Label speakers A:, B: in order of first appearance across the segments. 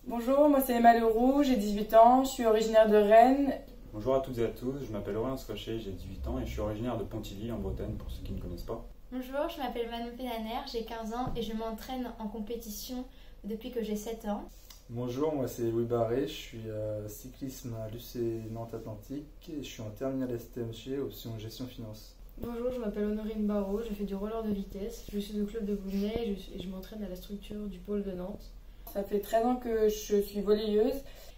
A: Bonjour, moi c'est Emma Leroux, j'ai 18 ans, je suis originaire de Rennes.
B: Bonjour à toutes et à tous, je m'appelle Aurélien Scochet, j'ai 18 ans et je suis originaire de Pontivy en Bretagne pour ceux qui ne connaissent pas.
C: Bonjour, je m'appelle Manon Pénaner, j'ai 15 ans et je m'entraîne en compétition depuis que j'ai 7 ans.
D: Bonjour, moi c'est Louis Barré, je suis cyclisme à l'UC Nantes Atlantique et je suis en terminale STMG option gestion finance.
E: Bonjour, je m'appelle Honorine Barraud, je fais du roller de vitesse, je suis au club de Boulnay et je m'entraîne à la structure du pôle de Nantes.
A: Ça fait 13 ans que je suis volleyeuse.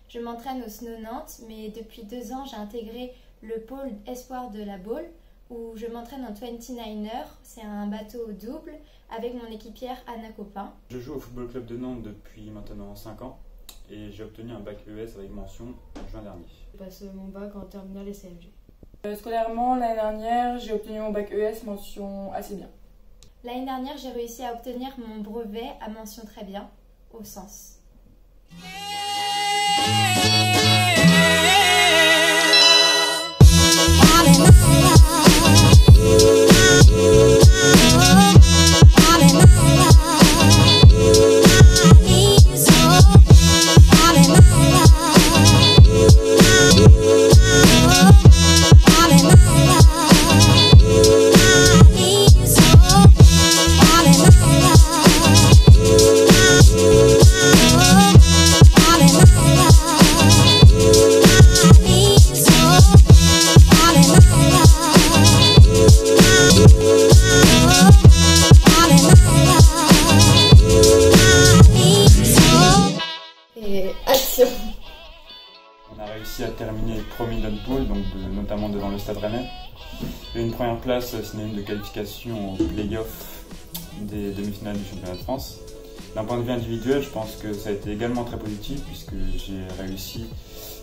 C: Je m'entraîne au Snow Nantes, mais depuis 2 ans j'ai intégré le pôle espoir de la Baule où je m'entraîne en 29er, c'est un bateau double avec mon équipière Anna Copin.
B: Je joue au Football Club de Nantes depuis maintenant 5 ans et j'ai obtenu un bac ES avec mention en juin dernier.
E: Je passe mon bac en terminale STMG.
A: Scolairement, l'année dernière, j'ai obtenu mon bac ES mention assez bien.
C: L'année dernière, j'ai réussi à obtenir mon brevet à mention très bien, au sens.
B: On a réussi à terminer premier de notre pool, donc notamment devant le Stade Rennais. Et une première place synonyme de qualification au play-off des demi-finales du championnat de France. D'un point de vue individuel, je pense que ça a été également très positif puisque j'ai réussi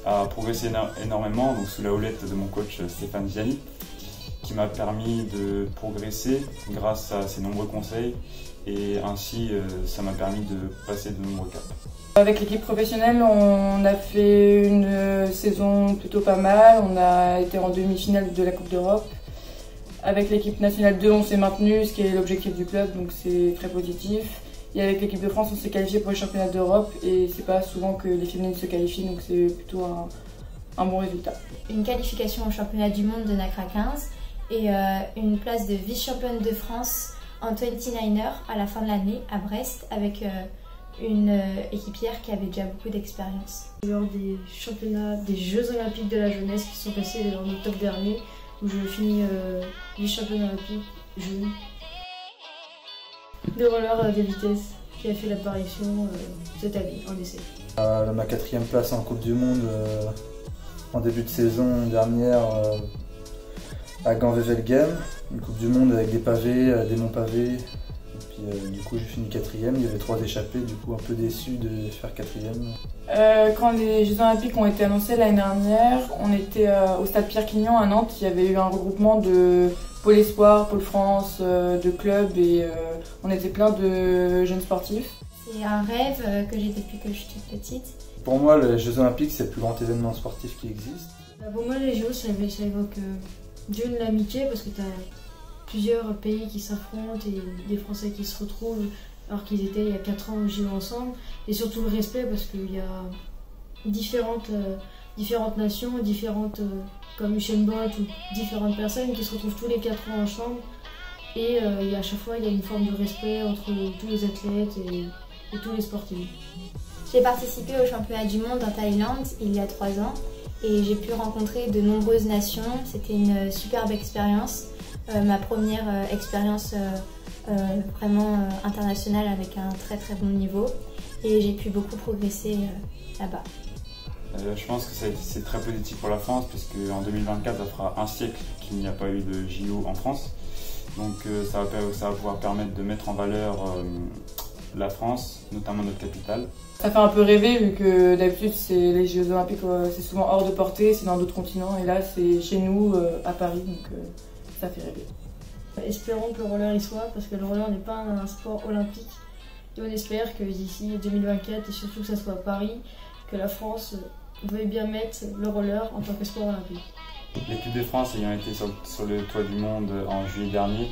B: à progresser énormément donc sous la houlette de mon coach Stéphane Ziani, qui m'a permis de progresser grâce à ses nombreux conseils et ainsi ça m'a permis de passer de nombreux caps.
A: Avec l'équipe professionnelle, on a fait une saison plutôt pas mal. On a été en demi-finale de la Coupe d'Europe. Avec l'équipe nationale 2, on s'est maintenu, ce qui est l'objectif du club, donc c'est très positif. Et avec l'équipe de France, on s'est qualifié pour les championnats d'Europe et c'est pas souvent que les féminines se qualifient, donc c'est plutôt un bon résultat.
C: Une qualification au championnat du monde de NACRA 15 et une place de vice-championne de France en 29er à la fin de l'année à Brest avec une équipière qui avait déjà beaucoup d'expérience.
E: Lors des championnats des Jeux Olympiques de la jeunesse qui sont passés en octobre dernier, où je finis vice-championne olympique jeune de roller de vitesse qui a fait l'apparition cette année en essai.
D: Ma 4e place en Coupe du Monde en début de saison dernière à Gand-Wevelgem, une Coupe du Monde avec des pavés, des monts pavés. Et puis, du coup j'ai fini 4e, il y avait 3 échappés, du coup un peu déçu de faire 4e.
A: Quand les Jeux Olympiques ont été annoncés l'année dernière, on était au stade Pierre-Quignon à Nantes. Il y avait eu un regroupement de Pôle Espoir, Pôle France, de clubs et on était plein de jeunes sportifs.
C: C'est un rêve que j'ai depuis que je suis toute petite.
D: Pour moi les Jeux Olympiques c'est le plus grand événement sportif qui existe.
E: Pour moi les Jeux ça évoque Dieu de l'amitié parce que tu as plusieurs pays qui s'affrontent et des Français qui se retrouvent alors qu'ils étaient il y a 4 ans au JO ensemble. Et surtout le respect parce qu'il y a différentes nations, comme Usain Bolt ou différentes personnes qui se retrouvent tous les 4 ans ensemble. Et à chaque fois il y a une forme de respect entre tous les athlètes et tous les sportifs.
C: J'ai participé au championnat du monde en Thaïlande il y a 3 ans et j'ai pu rencontrer de nombreuses nations. C'était une superbe expérience. Ma première expérience vraiment internationale avec un très très bon niveau et j'ai pu beaucoup progresser là-bas.
B: Je pense que c'est très positif pour la France puisque en 2024 ça fera un siècle qu'il n'y a pas eu de JO en France. Donc ça va pouvoir permettre de mettre en valeur la France, notamment notre capitale.
A: Ça fait un peu rêver vu que d'habitude les Jeux Olympiques c'est souvent hors de portée, c'est dans d'autres continents et là c'est chez nous à Paris donc ça fait rêver.
E: Espérons que le roller y soit parce que le roller n'est pas un sport olympique et on espère que d'ici 2024 et surtout que ça soit à Paris, que la France veuille bien mettre le roller en tant que sport olympique.
B: L'équipe de France ayant été sur le toit du monde en juillet dernier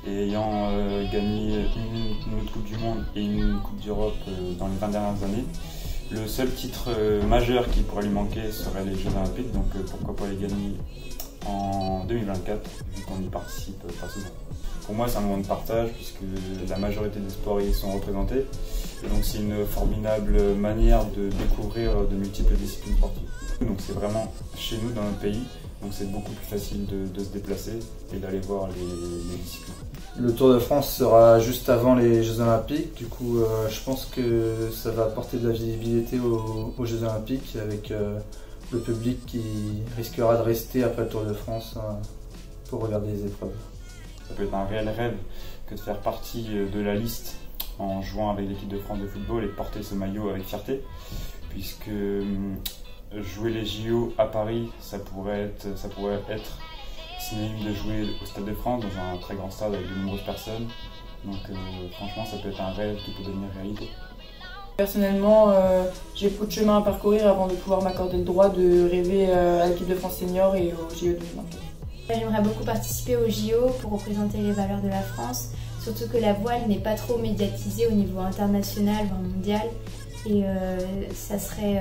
B: et ayant gagné une autre Coupe du Monde et une Coupe d'Europe dans les 20 dernières années, Le seul titre majeur qui pourrait lui manquer serait les Jeux Olympiques, donc pourquoi pas les gagner en 2024, vu qu'on y participe pas souvent. Pour moi, c'est un moment de partage, puisque la majorité des sports y sont représentés. Et donc c'est une formidable manière de découvrir de multiples disciplines sportives. Donc c'est vraiment chez nous, dans notre pays, donc c'est beaucoup plus facile de se déplacer et d'aller voir les disciplines.
D: Le Tour de France sera juste avant les Jeux Olympiques, du coup je pense que ça va apporter de la visibilité aux Jeux Olympiques avec le public qui risquera de rester après le Tour de France pour regarder les épreuves.
B: Ça peut être un réel rêve que de faire partie de la liste en jouant avec l'équipe de France de football et de porter ce maillot avec fierté, puisque jouer les JO à Paris, ça pourrait être synonyme de jouer au Stade de France, dans un très grand stade avec de nombreuses personnes. Donc franchement, ça peut être un rêve qui peut devenir réalité.
A: Personnellement, j'ai beaucoup de chemin à parcourir avant de pouvoir m'accorder le droit de rêver à l'équipe de France senior et au JO 2024.
C: J'aimerais beaucoup participer aux JO pour représenter les valeurs de la France, surtout que la voile n'est pas trop médiatisée au niveau international, voire mondial, et ça serait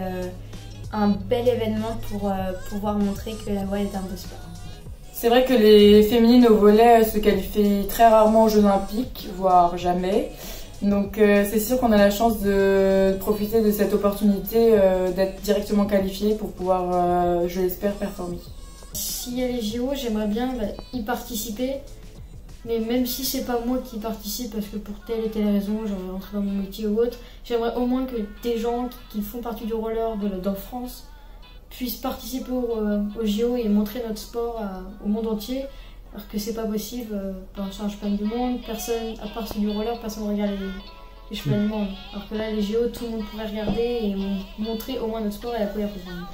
C: un bel événement pour pouvoir montrer que la voile est un beau sport.
A: C'est vrai que les féminines au volley se qualifient très rarement aux Jeux Olympiques, voire jamais. Donc c'est sûr qu'on a la chance de profiter de cette opportunité d'être directement qualifiée pour pouvoir, je l'espère, performer.
E: S'il y a les JO, j'aimerais bien y participer, mais même si c'est pas moi qui participe parce que pour telle et telle raison, j'ai envie de rentrer dans mon métier ou autre, j'aimerais au moins que des gens qui font partie du roller dans France puissent participer aux JO et montrer notre sport au monde entier, alors que c'est pas possible. Sur un championnat du monde, personne, à part celui du roller, personne ne regarde les championnats du monde. Alors que là, les JO, tout le monde pourrait regarder et montrer au moins notre sport et à quoi il représente.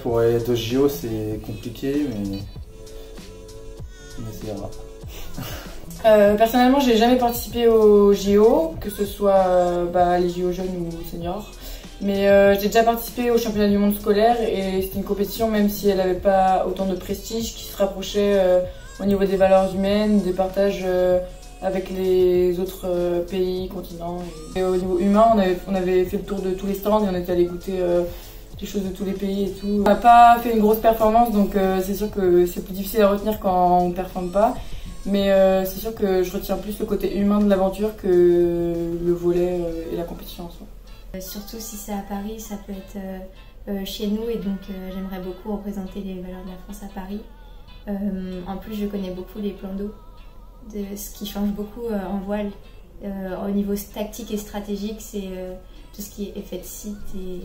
D: Pour être aux JO, c'est compliqué, mais c'est rare.
A: Personnellement, j'ai jamais participé aux JO, que ce soit les JO jeunes ou seniors. Mais j'ai déjà participé au championnat du monde scolaire et c'était une compétition, même si elle n'avait pas autant de prestige, qui se rapprochait au niveau des valeurs humaines, des partages avec les autres pays, continents. Et au niveau humain, on avait fait le tour de tous les stands et on était allé goûter des choses de tous les pays et tout. On n'a pas fait une grosse performance, donc c'est sûr que c'est plus difficile à retenir quand on ne performe pas. Mais c'est sûr que je retiens plus le côté humain de l'aventure que le volley et la compétition en soi.
C: Surtout si c'est à Paris, ça peut être chez nous et donc j'aimerais beaucoup représenter les valeurs de la France à Paris. En plus, je connais beaucoup les plans d'eau, ce qui change beaucoup en voile. Au niveau tactique et stratégique, c'est tout ce qui est effet de site et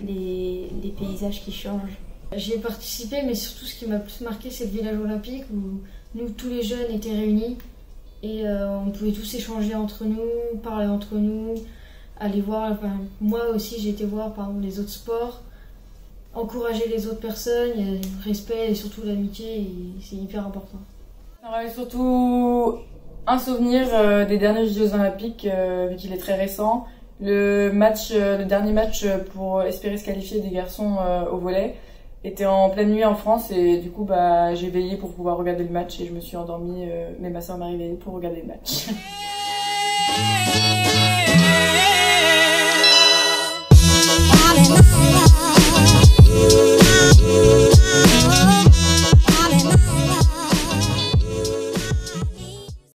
C: les paysages qui changent.
E: J'y ai participé, mais surtout ce qui m'a plus marqué, c'est le village olympique où nous, tous les jeunes, étaient réunis et on pouvait tous échanger entre nous, parler entre nous, aller voir. Moi aussi, j'ai été voir par exemple les autres sports, encourager les autres personnes, il y a le respect et surtout l'amitié, c'est hyper important.
A: J'aurais surtout un souvenir des derniers Jeux Olympiques, vu qu'il est très récent. Le dernier match pour espérer se qualifier des garçons au volley était en pleine nuit en France et du coup j'ai veillé pour pouvoir regarder le match et je me suis endormie, mais ma soeur m'a réveillée pour regarder le match.